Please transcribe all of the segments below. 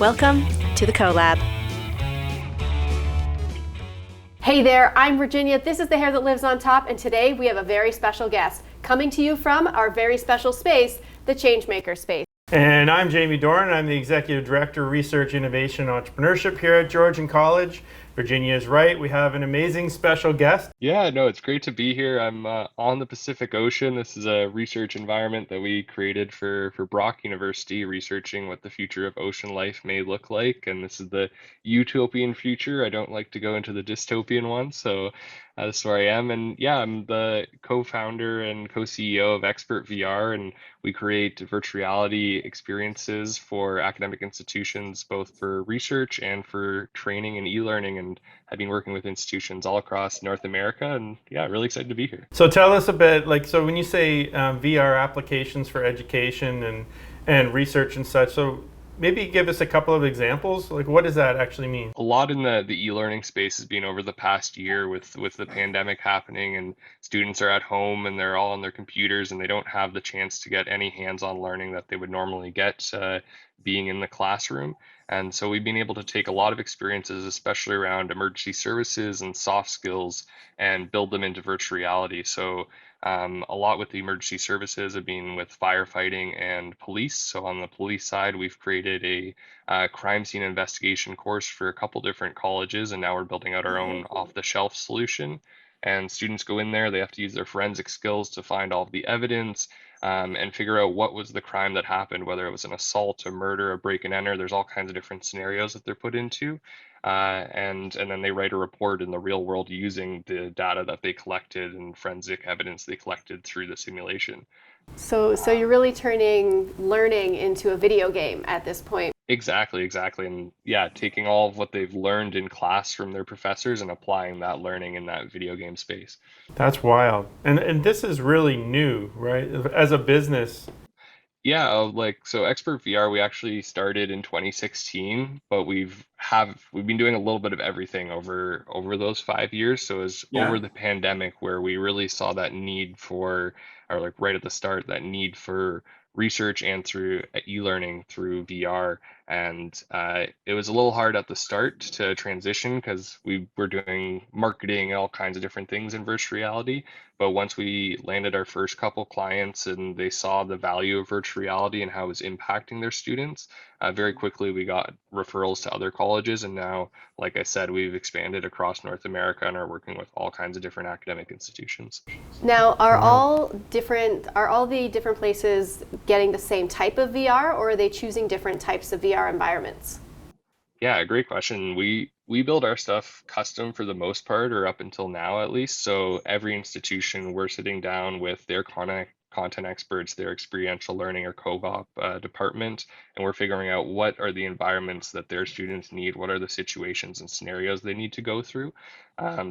Welcome to the COLAB. Hey there, I'm Virginia. This is The Hair That Lives on Top, and today we have a very special guest coming to you from our very special space, the Changemaker Space. And I'm Jamie Doran. I'm the Executive Director of Research, Innovation, and Entrepreneurship here at Georgian College. Virginia is right. We have an amazing special guest. Yeah, no, it's great to be here. I'm on the Pacific Ocean. This is a research environment that we created for Brock University, researching what the future of ocean life may look like. And this is the utopian future. I don't like to go into the dystopian one, so this is where I am. And yeah, I'm the co-founder and co-CEO of XpertVR, and we create virtual reality experiences for academic institutions, both for research and for training and e-learning. And I've been working with institutions all across North America, and yeah, really excited to be here. So tell us a bit, so when you say VR applications for education and research and such, so maybe give us a couple of examples. Like, what does that actually mean? A lot in the e-learning space has been over the past year with the pandemic happening, and students are at home and they're all on their computers and they don't have the chance to get any hands-on learning that they would normally get being in the classroom. And so we've been able to take a lot of experiences, especially around emergency services and soft skills, and build them into virtual reality. So a lot with the emergency services have been with firefighting and police. So on the police side, we've created a crime scene investigation course for a couple different colleges, and now we're building out our own off-the-shelf solution. And students go in there, they have to use their forensic skills to find all of the evidence and figure out what was the crime that happened, whether it was an assault, a murder, a break and enter. There's all kinds of different scenarios that they're put into. And then they write a report in the real world using the data that they collected and forensic evidence they collected through the simulation. So you're really turning learning into a video game at this point. Exactly. And yeah, taking all of what they've learned in class from their professors and applying that learning in that video game space. That's wild. And this is really new, right? As a business. Yeah, so XpertVR, we actually started in 2016, but we've been doing a little bit of everything over those 5 years. So it was over the pandemic where we really saw that need for, or like right at the start, that need for research and through e-learning through VR. And it was a little hard at the start to transition because we were doing marketing and all kinds of different things in virtual reality. But once we landed our first couple clients and they saw the value of virtual reality and how it was impacting their students, very quickly we got referrals to other colleges. And now, like I said, we've expanded across North America and are working with all kinds of different academic institutions. Now, are all the different places getting the same type of VR, or are they choosing different types of VR environments? Yeah, great question. We build our stuff custom for the most part, or up until now at least. So every institution, we're sitting down with their content experts, their experiential learning or co-op department, and we're figuring out what are the environments that their students need, what are the situations and scenarios they need to go through.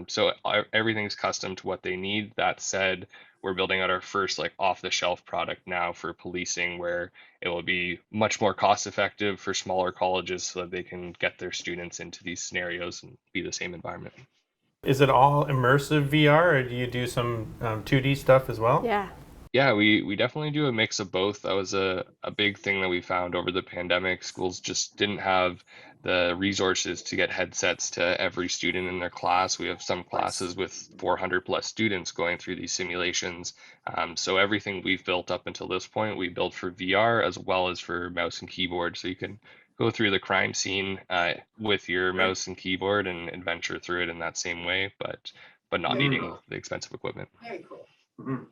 So everything's custom to what they need. That said, we're building out our first off-the-shelf product now for policing, where it will be much more cost-effective for smaller colleges so that they can get their students into these scenarios and be the same environment. Is it all immersive VR, or do you do some 2D stuff as well? Yeah, we definitely do a mix of both. That was a big thing that we found over the pandemic. Schools just didn't have the resources to get headsets to every student in their class. We have some classes with 400 plus students going through these simulations. So everything we've built up until this point, we built for VR as well as for mouse and keyboard. So you can go through the crime scene with your mouse and keyboard and adventure through it in that same way, but not needing the expensive equipment. Very cool. Mm-hmm.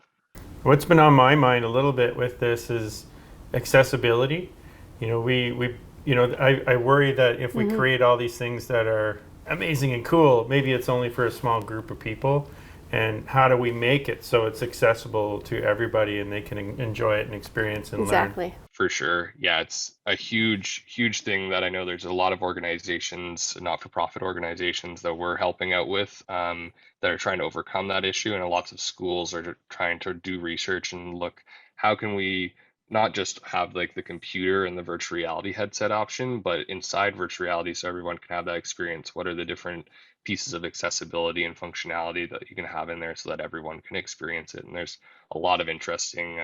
What's been on my mind a little bit with this is accessibility. I worry that if we create all these things that are amazing and cool, maybe it's only for a small group of people. And how do we make it so it's accessible to everybody and they can enjoy it and experience and learn? Exactly. For sure. Yeah, it's a huge thing that I know there's a lot of organizations, not-for-profit organizations that we're helping out with that are trying to overcome that issue. And lots of schools are trying to do research and look, how can we not just have the computer and the virtual reality headset option, but inside virtual reality so everyone can have that experience. What are the different pieces of accessibility and functionality that you can have in there so that everyone can experience it? And there's a lot of interesting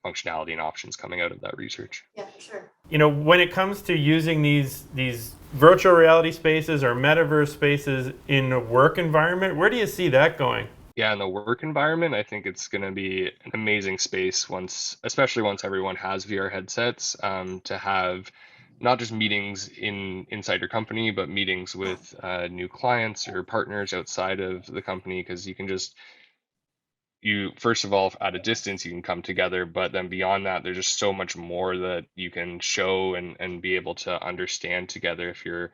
functionality and options coming out of that research. Yeah, for sure. You know, when it comes to using these virtual reality spaces or metaverse spaces in a work environment, where do you see that going? Yeah, in the work environment, I think it's going to be an amazing space especially once everyone has VR headsets, to have not just meetings inside your company, but meetings with new clients or partners outside of the company, because you first of all, at a distance you can come together, but then beyond that there's just so much more that you can show and be able to understand together. If you're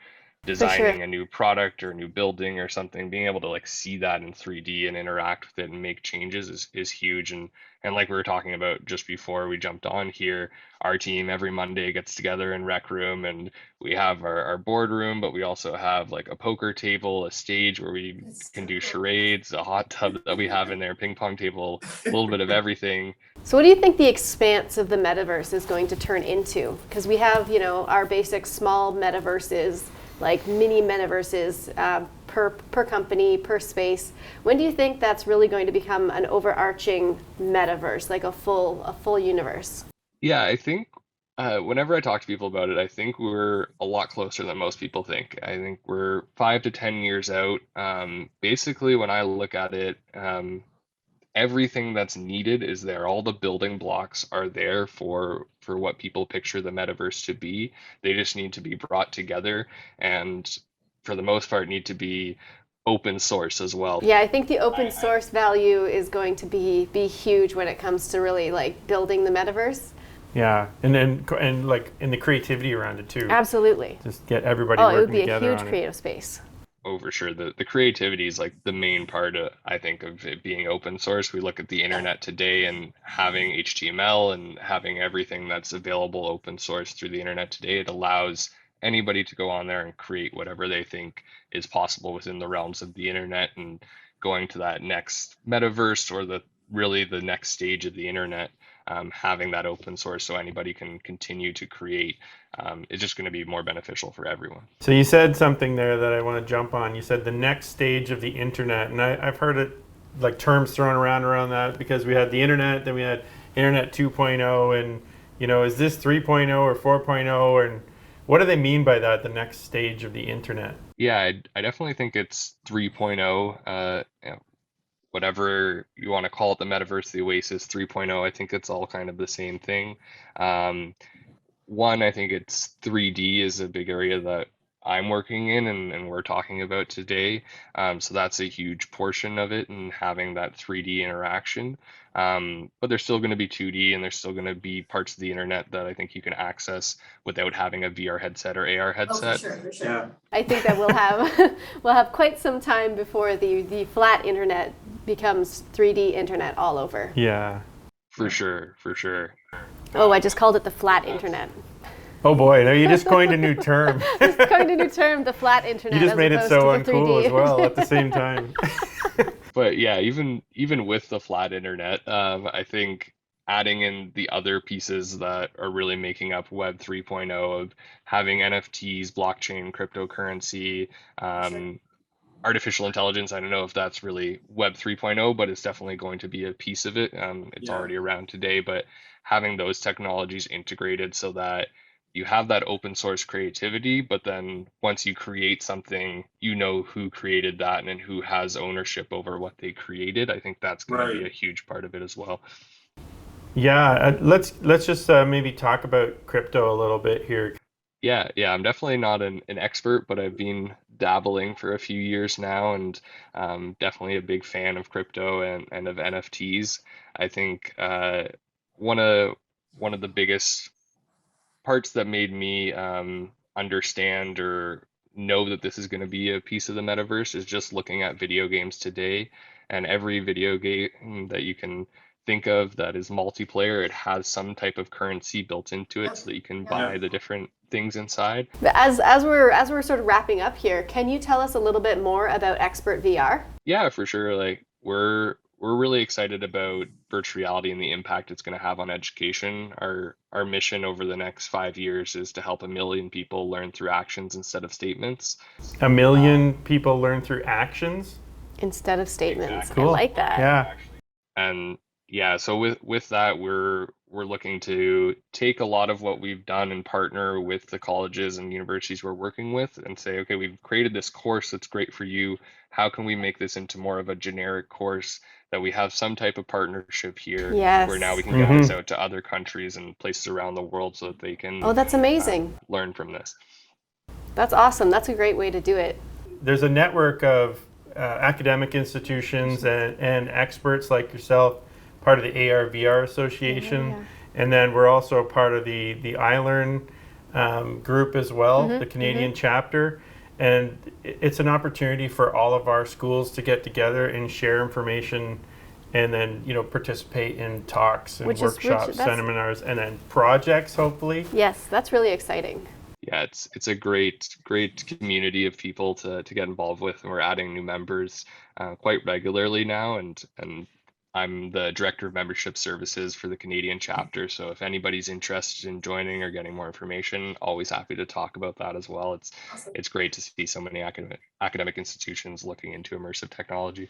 For sure. designing a new product or a new building or something, being able to like see that in 3D and interact with it and make changes is huge. And like we were talking about just before we jumped on here, our team every Monday gets together in Rec Room, and we have our boardroom, but we also have like a poker table, a stage where we can do charades, a hot tub that we have in there, ping pong table, a little bit of everything. So what do you think the expanse of the metaverse is going to turn into? Because we have, our basic small metaverses, like mini metaverses per company, per space. When do you think that's really going to become an overarching metaverse, like a full universe? Yeah, I think whenever I talk to people about it, I think we're a lot closer than most people think. I think we're 5 to 10 years out. Basically, when I look at it, everything that's needed is there. All the building blocks are there for what people picture the metaverse to be. They just need to be brought together, and for the most part, need to be open source as well. Yeah, I think the open source value is going to be huge when it comes to really like building the metaverse. Yeah, and like in the creativity around it too. Absolutely. Just get everybody Oh, working it would be a together huge on creative space. Oh, for sure. The creativity is like the main part, I think, of it being open source. We look at the internet today and having HTML and having everything that's available open source through the internet today. It allows anybody to go on there and create whatever they think is possible within the realms of the internet, and going to that next metaverse or the next stage of the internet, having that open source so anybody can continue to create, is just going to be more beneficial for everyone. So you said something there that I want to jump on. You said the next stage of the internet, and I've heard it like terms thrown around that, because we had the internet, then we had internet 2.0, and is this 3.0 or 4.0, and what do they mean by that, the next stage of the internet? Yeah, I definitely think it's 3.0. Whatever you want to call it, the metaverse, the Oasis 3.0, I think it's all kind of the same thing. One, I think it's 3D is a big area that I'm working in and we're talking about today. So that's a huge portion of it, and having that 3D interaction. But there's still going to be 2D, and there's still going to be parts of the internet that I think you can access without having a VR headset or AR headset. Oh, for sure. Yeah. I think that we'll have quite some time before the flat internet becomes 3D internet all over. Yeah. For sure. Oh, I just called it the flat internet. Oh boy, now you just coined a new term. Just coined a new term, the flat internet. You just made it so uncool as well at the same time. But yeah, even with the flat internet, I think adding in the other pieces that are really making up Web 3.0 of having NFTs, blockchain, cryptocurrency, artificial intelligence. I don't know if that's really Web 3.0, but it's definitely going to be a piece of it. It's already around today, but having those technologies integrated so that you have that open source creativity, but then once you create something, who created that and who has ownership over what they created. I think that's going to be a huge part of it as well. Yeah, let's just maybe talk about crypto a little bit here. Yeah, I'm definitely not an expert, but I've been dabbling for a few years now, and definitely a big fan of crypto and of NFTs. I think one of the biggest parts that made me understand or know that this is going to be a piece of the metaverse is just looking at video games today, and every video game that you can think of that is multiplayer, it has some type of currency built into it so that you can buy the different things inside. But as we're sort of wrapping up here, can you tell us a little bit more about XpertVR? Yeah, for sure. Like we're really excited about virtual reality and the impact it's going to have on education. Our mission over the next 5 years is to help 1 million people learn through actions instead of statements. 1 million people learn through actions instead of statements. Exactly. Cool. I like that. Yeah. And yeah, so with that, we're we're looking to take a lot of what we've done and partner with the colleges and universities we're working with and say, okay, we've created this course that's great for you. How can we make this into more of a generic course that we have some type of partnership here where now we Yes. can get this out to other countries and places around the world so that they can Oh, that's amazing. learn from this. That's awesome. That's a great way to do it. There's a network of academic institutions and experts like yourself, part of the AR/VR Association, Yeah. and then we're also part of the iLearn group as well, the Canadian chapter. And it's an opportunity for all of our schools to get together and share information, and then participate in talks and workshops, seminars, and then projects. Hopefully, Yes, that's really exciting. Yeah, it's a great community of people to get involved with, and we're adding new members quite regularly now. And I'm the director of membership services for the Canadian chapter. So if anybody's interested in joining or getting more information, always happy to talk about that as well. It's great to see so many academic institutions looking into immersive technology.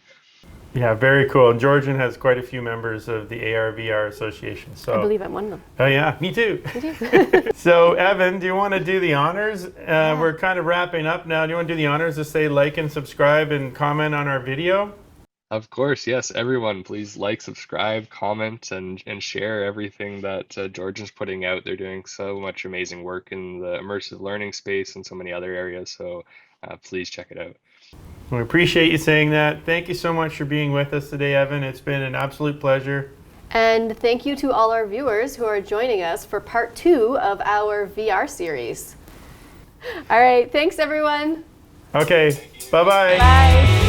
yeah, very cool. And Georgian has quite a few members of the AR/VR Association. So I believe I'm one of them. Oh yeah, me too. Me too. So Evan, do you want to do the honors? We're kind of wrapping up now. Do you want to do the honors to say like and subscribe and comment on our video? Of course, yes. Everyone, please like, subscribe, comment, and share everything that Georgian's putting out. They're doing so much amazing work in the immersive learning space and so many other areas. So please check it out. We appreciate you saying that. Thank you so much for being with us today, Evan. It's been an absolute pleasure. And thank you to all our viewers who are joining us for part 2 of our VR series. All right, thanks everyone. Okay, bye-bye. Bye.